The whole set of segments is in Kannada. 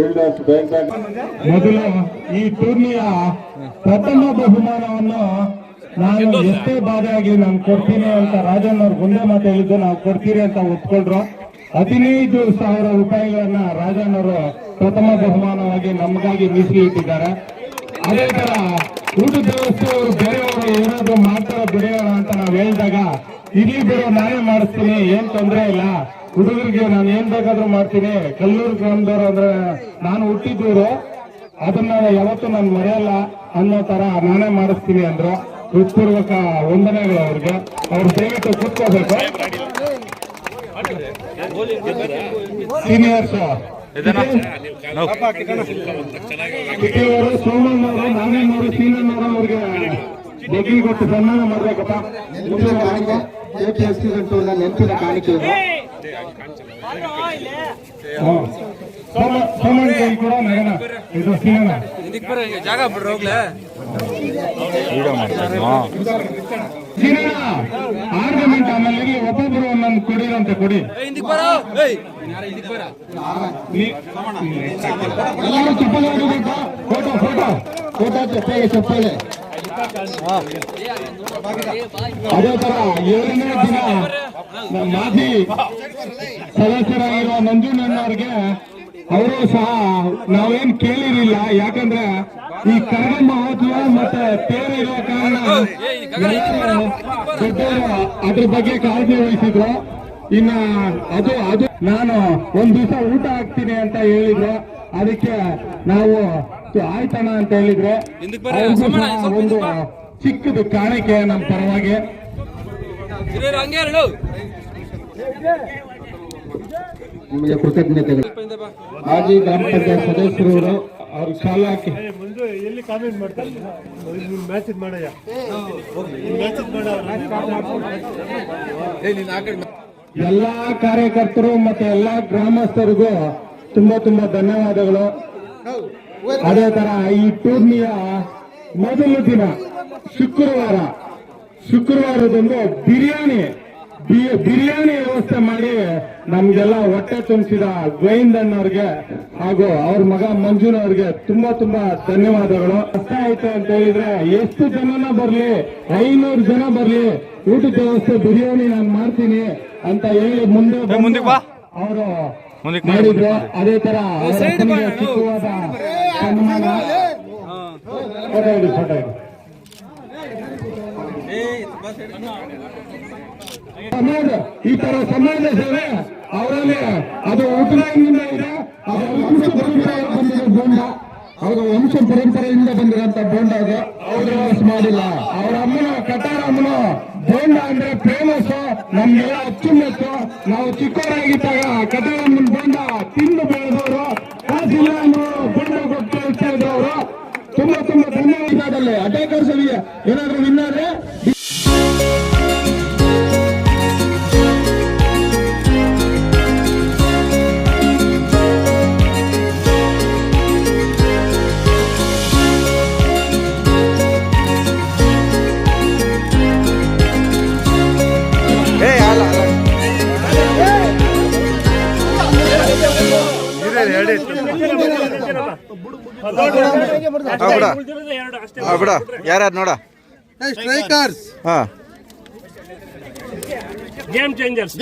ಬಿಲ್ಡರ್ಸ್ ಬ್ಯಾಂಕ್ ಮೊದಲು ಈ ಟೂರ್ನಿಯ ಪ್ರಥಮ ಬಹುಮಾನವನ್ನು ನಾನು ಎಷ್ಟೇ ಬಾಧೆಯಾಗಿ ನಾನು ಕೊಡ್ತೀನಿ ಅಂತ ರಾಜನ್ ಅವ್ರು ಮುಂದೆ ಮಾತು ಹೇಳಿದ್ದು, ನಾವು ಕೊಡ್ತೀರಿ ಅಂತ ಒಪ್ಕೊಂಡ್ರು. 15,000 ರೂಪಾಯಿಗಳನ್ನ ರಾಜನ್ ಅವರು ಪ್ರಥಮ ಬಹುಮಾನವಾಗಿ ನಮಗಾಗಿ ಮೀಸಲಿಟ್ಟಿದ್ದಾರೆ. ಅದೇ ತರ ಊಟದ ವ್ಯವಸ್ಥೆ ಅವರು ಬೇರೆಯವರು ಏನಾದ್ರು ಮಾಡ್ತಾರೋ ಬಿಡೋಣ ಅಂತ ನಾವು ಹೇಳಿದಾಗ, ಇಲ್ಲಿ ಬಿಡು ನಾನೇ ಮಾಡಿಸ್ತೀನಿ, ಏನ್ ತೊಂದರೆ ಇಲ್ಲ, ಹುಡುಗರಿಗೆ ನಾನು ಏನ್ ಬೇಕಾದ್ರೂ ಮಾಡ್ತೀನಿ, ಕಲ್ಲೂರು ಗ್ರಾಮದವರು ಅಂದ್ರೆ ನಾನು ಹುಟ್ಟಿದ್ದೂರು, ಅದನ್ನ ಯಾವತ್ತೂ ನಾನು ಮರೆಯಲ್ಲ ಅನ್ನೋ ತರ ನಾನೇ ಮಾಡಿಸ್ತೀನಿ ಅಂದ್ರು. ಹೃತ್ಪೂರ್ವಕ ವಂದನೆಗಳು ಅವ್ರಿಗೆ. ಅವ್ರು ದಯವಿಟ್ಟು ಕೂತ್ಕೋಬೇಕು. ಸೀನಿಯರ್ಸ್ ಸೋಮಣ್ಣವರು, ನಾನೇನವರು, ಸೀನಣ್ಣವರು ಅವ್ರಿಗೆ ಬಗ್ಗಿ ಕೊಟ್ಟು ಸನ್ಮಾನ ಮಾಡ್ಬೇಕಪ್ಪ. ನೆನಪಿನ ಕಾಣಿಕೆ ಸೋಮಣ್ಣ ಕೈ ಕೂಡ ನಗನ ಇದು ಸೀನಣ್ಣ ಜಾಗ ಬಿಡ್ರಿ ಹೋಗ್ಲೇ ಆರ್ಗ್ಯುಮೆಂಟ್. ಆಮೇಲೆ ಇಲ್ಲಿ ಒಬ್ಬೊಬ್ರು ಒಂದೊಂದು ಕೊಡಿರಂತೆ ಕೊಡಿ. ಎಲ್ಲರೂ ಚಪ್ಪಲಿ ಹೊಡಿಬೇಕಾ? ಫೋಟೋ ಫೋಟೋ ಫೋಟೋ ಚಪ್ಪಲಿ ಚಪ್ಪಲಿ. ಅದೇ ತರ 7ನೇ ದಿನ ಮಾಜಿ ಸದಸ್ಯರಾಗಿರುವ ನಂಜುನಣ್ಣವ್ರಿಗೆ ಅವರು ಸಹ ನಾವೇನ್ ಕೇಳಿರಲಿಲ್ಲ. ಯಾಕಂದ್ರೆ ಈ ಕರಗ ಮಹೋತ್ಸವ ಮತ್ತೆ ತೇರು ಇರೋ ಕಾರಣ ದೊಡ್ಡವರು ಅದ್ರ ಬಗ್ಗೆ ಕಾಳಜಿ ವಹಿಸಿದ್ರು. ಇನ್ನ ಅದು ನಾನು ಒಂದ್ ದಿವಸ ಊಟ ಹಾಕ್ತೀನಿ ಅಂತ ಹೇಳಿದ್ರು. ಅದಕ್ಕೆ ನಾವು ಆಯ್ತಣ್ಣ ಅಂತ ಹೇಳಿದ್ರು. ಒಂದು ಚಿಕ್ಕದು ಕಾಣಿಕೆ ನಮ್ಮ ಪರವಾಗಿ. ನಿಮಗೆ ಕೃತಜ್ಞತೆಗಳು. ಮಾಜಿ ಗ್ರಾಮ ಪಂಚಾಯತ್ ಸದಸ್ಯರು ಅವ್ರ ಶಾಲಾ ಎಲ್ಲಿ ಕಾಮೆಂಟ್ ಮಾಡ್ತಾರೆ, ಮ್ಯಾಚ್ ಮಾಡಯ್ಯ ಎಲ್ಲಾ ಕಾರ್ಯಕರ್ತರು ಮತ್ತೆ ಎಲ್ಲಾ ಗ್ರಾಮಸ್ಥರಿಗೂ ತುಂಬಾ ತುಂಬಾ ಧನ್ಯವಾದಗಳು. ಅದೇ ತರ ಈ ಟೂರ್ನಿಯ ಮೊದಲ ದಿನ ಶುಕ್ರವಾರದಂದು ಬಿರಿಯಾನಿ ವ್ಯವಸ್ಥೆ ಮಾಡಿ ನಮ್ಗೆಲ್ಲ ಹೊಟ್ಟೆ ತುಂಬಿಸಿದ ಗೋವಿಂದಣ್ಣವ್ರಿಗೆ ಹಾಗೂ ಅವ್ರ ಮಗ ಮಂಜುನವ್ರಿಗೆ ತುಂಬಾ ತುಂಬಾ ಧನ್ಯವಾದಗಳು. ಕಷ್ಟ ಆಯ್ತು ಅಂತ ಹೇಳಿದ್ರೆ ಎಷ್ಟು ಜನನ ಬರ್ಲಿ, 500 ಜನ ಬರ್ಲಿ, ಊಟದ ವ್ಯವಸ್ಥೆ ಬಿರಿಯಾನಿ ನಾನು ಮಾಡ್ತೀನಿ ಅಂತ ಹೇಳಿ ಮುಂದೆ ಅವರು ಮಾಡಿದ್ರು. ಅದೇ ತರ ಚಿಕ್ಕವಾದ ಸನ್ಮಾನ. ಫೋಟೋ ಇಡಿ. ಸಮಾಜ ಈ ತರ ಸಮಾಜ ಸೇವೆ ಅವರಲ್ಲಿ ಅದು ಊಟದಿಂದ ಇದೆ. ಅದು ವಂಶ ಪರಂಪರೆಯಿಂದ ಬಂದಿರೋ ಬೋಂಡ, ಅವರು ವಂಶ ಪರಂಪರೆಯಿಂದ ಬಂದಿರೋಂತ ಬೋಂಡ. ಅದು ಅವ್ರು ಮಾಡಿಲ್ಲ. ಅವರ ಅಮ್ಮನ ಕಟಾರ ಅಮ್ಮನ ಬೋಂಡ ಅಂದ್ರೆ ಫೇಮಸ್, ನಮ್ಗೆಲ್ಲ ಅಚ್ಚುಮೆಚ್ಚು. ನಾವು ಚಿಕ್ಕವರಾಗಿದ್ದಾಗ ಕಟಾರ ಅಮ್ಮನ ಬೋಂಡ ತಿಂದು ಬೆಳೆದವರು, ಕಾಸಿಲ್ಲ ಅನ್ನೋರು ಬೋಂಡ ಕೊಟ್ಟು ಕಳಿಸ್ತಾ ಇದ್ರು ಅವರು. ತುಂಬಾ ತುಂಬಾ ಧನ್ಯವಾದದಲ್ಲಿ ಅಟೇಕರ್ಸ್ ಏನಾದ್ರು ವಿನ್ನಾದ್ರೆ ಯಾರ್ಯಾರು ನೋಡ ಸ್ಟ್ರೈಕರ್ಸ್ ಗೇಮ್ ಚೇಂಜರ್ಸ್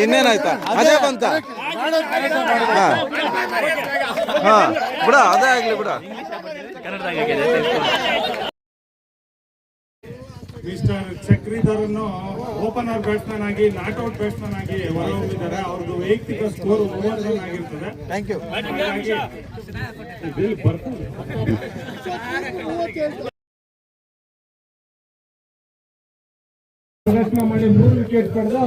ಇನ್ನೇನಾಯ್ತಾ? ಅದೇ ಬಂತ ಬಿಡ, ಅದೇ ಆಗ್ಲಿ ಬಿಡ. ಮಿಸ್ಟರ್ ಚಕ್ರಿಧರನ್ನು ಓಪನರ್ ಬ್ಯಾಟ್ಸ್ಮನ್ ಆಗಿ, ನಾಟ್ಔಟ್ ಬ್ಯಾಟ್ಸ್ಮನ್ ಆಗಿ ಹೊರಹೊಮ್ಮಿದ್ದಾರೆ. ಅವ್ರದ್ದು ವೈಯಕ್ತಿಕ ಸ್ಕೋರ್ 30 ರನ್ ಆಗಿರ್ತದೆ. Thank you. ಪ್ರದರ್ಶನ ಮಾಡಿ 3 ವಿಕೆಟ್ ಪಡೆದು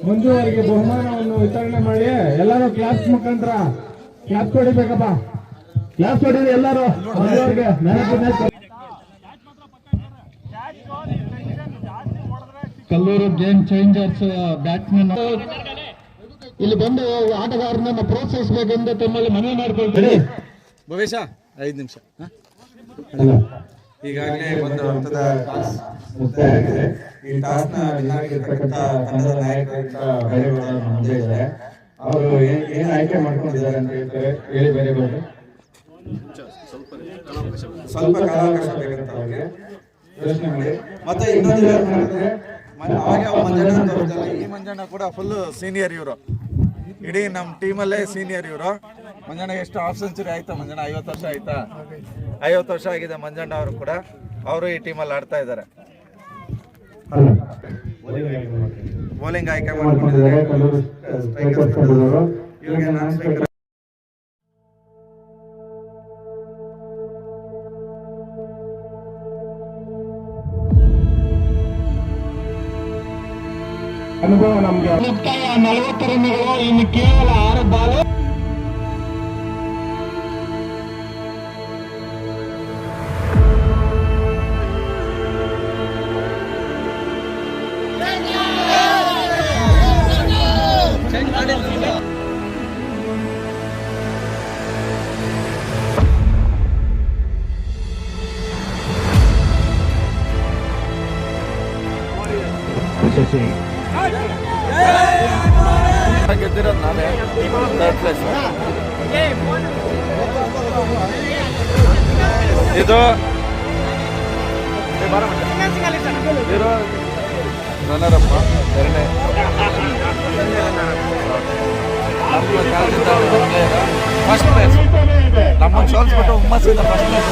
ಮಂಜು ಅವರಿಗೆ ಬಹುಮಾನವನ್ನು ವಿತರಣೆ ಮಾಡಿ ಎಲ್ಲರೂ ಕ್ಲಾಸ್ ಮುಖಾಂತರ ಕ್ಲಾಸ್ ಹೊಡಿಬೇಕಪ್ಪ. ಕ್ಲಾಸ್ ಹೊಡಿದ್ರೆ ಎಲ್ಲರೂ ಮಂಜು ಅವರಿಗೆ ಕಲ್ಲೂರು ಗೇಮ್ ಚೇಂಜರ್ಸ್ ಬ್ಯಾಟ್ಸ್ಮನ್ ಇಲ್ಲಿ ಬಂದು ಆಟಗಾರರನ್ನ ಪ್ರೋತ್ಸಾಹಿಸಬೇಕೆಂದು ತಮ್ಮಲ್ಲಿ ಮನವಿ ಮಾಡಿಕೊಳ್ತೀನಿ. ಭವೇಶ 5 ನಿಮಿಷ. ಈಗಾಗಲೇ ಒಂದು ಹಂತದ ಟಾಸ್ ಮುಕ್ತಾಯವಾಗಿದೆ. ಈ ಟಾಸ್ ನ ವಿನ್ ಆಗಿರ್ತಕ್ಕಂಥ ತಂಡದ ನಾಯಕರಾದ ಮುಂದೆ ಇದ್ದಾರೆ. ಅವರು ಏನ್ ಆಯ್ಕೆ ಮಾಡ್ಕೊಂಡಿದ್ದಾರೆ ಅಂತ ಹೇಳ್ತಾರೆ ಹೇಳಿ ಬೇರೆ ಬೇರೆ ಸ್ವಲ್ಪ ಕಾಲಾವಕಾಶ ಬೇಕಂತ ಅವ್ರಿಗೆ ಯೋಚನೆ ಮಾಡಿ. ಮತ್ತೆ ಇನ್ನೊಂದು ಹೇಳ್ತಾರೆ, ಹಾಗೆ ಮಂಜಣ್ಣ ಅಂತ ಅವ್ರದ್ದೆಲ್ಲ, ಈ ಮಂಜಣ್ಣ ಕೂಡ ಫುಲ್ ಸೀನಿಯರ್ ಇವರು, ಇಡೀ ನಮ್ಮ ಟೀಮಲ್ಲೇ ಸೀನಿಯರ್ ಇವರು. ಮಂಜಣ್ಣ ಎಷ್ಟು ಹಾಫ್ ಸೆಂಚುರಿ ಆಯ್ತಾ ಮಂಜಣ್ಣ? 50 ವರ್ಷ ಆಯ್ತಾ? 50 ವರ್ಷ ಆಗಿದೆ ಮಂಜಣ್ಣ ಅವರು ಕೂಡ. ಅವರು ಈ ಟೀಮಲ್ಲಿ ಆಡ್ತಾ ಇದ್ದಾರೆ. ಬೌಲಿಂಗ್ ಆಯ್ಕೆ ಮಾಡ್ಕೊಂಡಿದ್ದಾರೆ ಇವ್ರಿಗೆ ನಾನ್ ಸ್ಟ್ರೈಕರ್. ಅನುಭವ ನಮ್ಗೆ ಮುಕ್ತಾಯ 40 ರನ್ಗಳು, ಇನ್ನು ಕೇವಲ 6 ಬಾಲು. ಗೆದ್ದಿರೋದು ನಾನೇ, ಥರ್ಡ್ ಪ್ಲೇಸ್. ಇದು ರನ್ನರಪ್ಪ ಎರಡನೇ. ಫಸ್ಟ್ ಪ್ಲೇಸ್ ನಮ್ಮನ್ನು ಸೋಲ್ಸ್ಬಿಟ್ಟು ಹುಮ್ಮಸ್ಸಿಂದ ಫಸ್ಟ್ ಪ್ಲೇಸ್.